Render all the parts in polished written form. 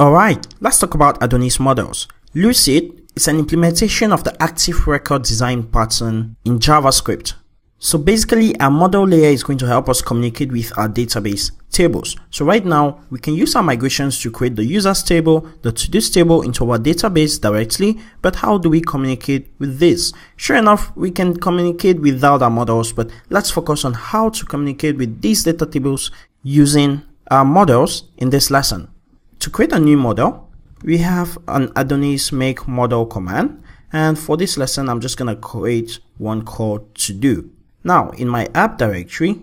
Alright, let's talk about Adonis models. Lucid is an implementation of the active record design pattern in JavaScript. So basically, our model layer is going to help us communicate with our database tables. So right now, we can use our migrations to create the users table, the to-dos table into our database directly, but how do we communicate with this? Sure enough, we can communicate without our models, but let's focus on how to communicate with these data tables using our models in this lesson. To create a new model, we have an Adonis make model command, and for this lesson, I'm just going to create one called to do. Now, in my app directory,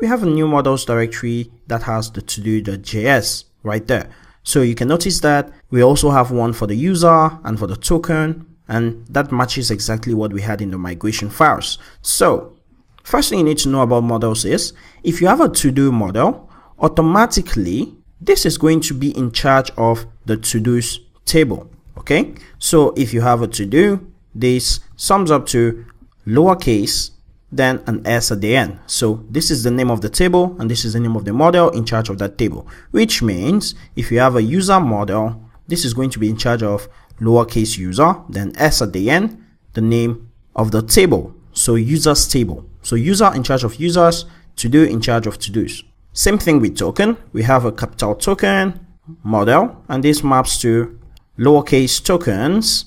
we have a new models directory that has the todo.js right there. So you can notice that we also have one for the user and for the token, and that matches exactly what we had in the migration files. So first thing you need to know about models is if you have a to-do model, automatically this is going to be in charge of the to-dos table. Okay, so if you have a to-do, this sums up to lowercase then an S at the end. So this is the name of the table and this is the name of the model in charge of that table, which means if you have a user model, this is going to be in charge of lowercase user, then S at the end, the name of the table. So users table. So user in charge of users, to do in charge of to-dos. Same thing with token. We have a capital token model and this maps to lowercase tokens.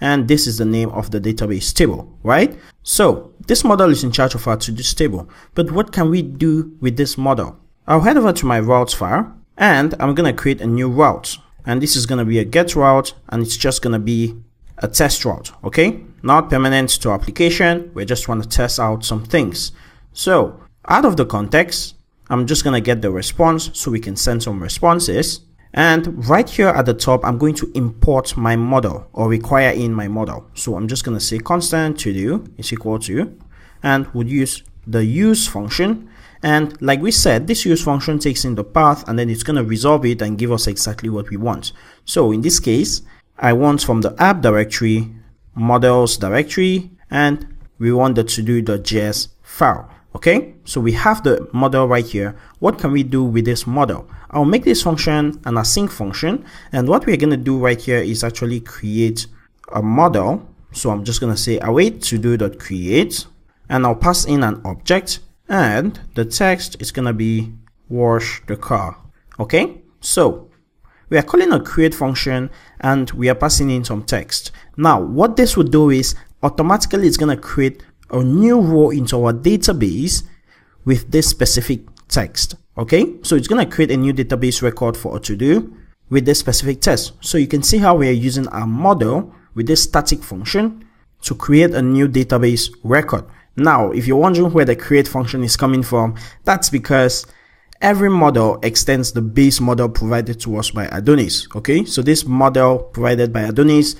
And this is the name of the database table, right? So this model is in charge of our to-dos table. But what can we do with this model? I'll head over to my routes file and I'm going to create a new route. And this is going to be a get route and it's just going to be a test route, okay? Not permanent to application. We just want to test out some things. So out of the context, I'm just going to get the response so we can send some responses. And right here at the top, I'm going to import my model or require in my model. So I'm just going to say constant to do is equal to, and would use the use function. And like we said, this use function takes in the path and then it's going to resolve it and give us exactly what we want. So in this case, I want from the app directory, models directory, and we want the todo.js file. Okay, so we have the model right here. What can we do with this model? I'll make this function an async function. And what we're going to do right here is actually create a model. So I'm just going to say await todo.create and I'll pass in an object and the text is going to be wash the car. Okay, so we are calling a create function and we are passing in some text. Now, what this would do is automatically it's going to create a new row into our database with this specific text. Okay, so it's going to create a new database record for a to-do with this specific text. So you can see how we are using our model with this static function to create a new database record. Now, if you're wondering where the create function is coming from, that's because every model extends the base model provided to us by Adonis. Okay, so this model provided by Adonis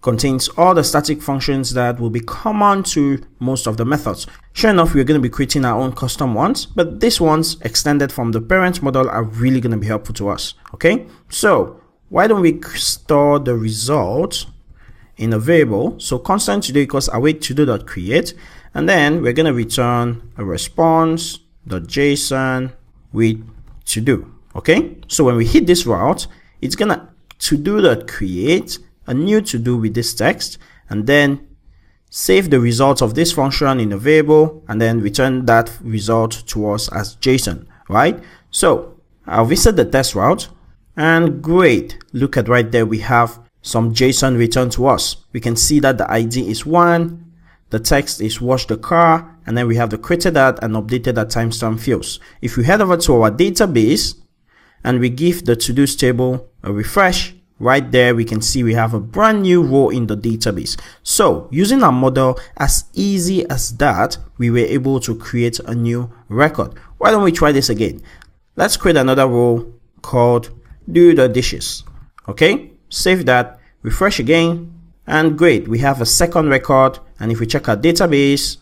contains all the static functions that will be common to most of the methods. Sure enough, we're going to be creating our own custom ones, but these ones extended from the parent model are really going to be helpful to us. Okay, so why don't we store the result in a variable? So constant to do equals await todo.create, and then we're going to return a response.json with to do. Okay, so when we hit this route, it's going to do.create a new to do with this text and then save the results of this function in a variable and then return that result to us as JSON, right? So I'll visit the test route and great, look at right there, we have some JSON returned to us. We can see that the ID is 1, the text is wash the car, and then we have the created at and updated at timestamp fields. If we head over to our database and we give the to-dos table a refresh, right there, we can see we have a brand new row in the database. So using our model as easy as that, we were able to create a new record. Why don't we try this again? Let's create another row called do the dishes. Okay, save that, refresh again, and great, we have a second record. And if we check our database,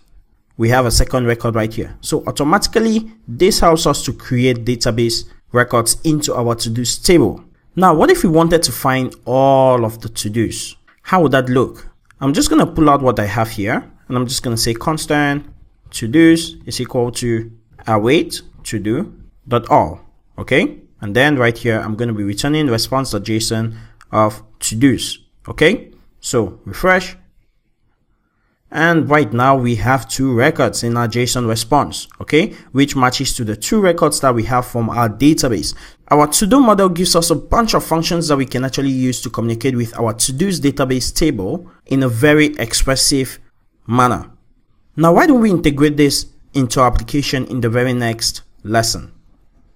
we have a second record right here. So automatically, this helps us to create database records into our to-dos table. Now, what if we wanted to find all of the to-dos? How would that look? I'm just going to pull out what I have here, and I'm just going to say constant to-dos is equal to await to-do dot all. Okay, And then right here, I'm going to be returning response.json of to-dos. Okay, so refresh. And right now we have 2 records in our JSON response, okay, which matches to the 2 records that we have from our database. Our to-do model gives us a bunch of functions that we can actually use to communicate with our to-dos database table in a very expressive manner. Now, why don't we integrate this into our application in the very next lesson?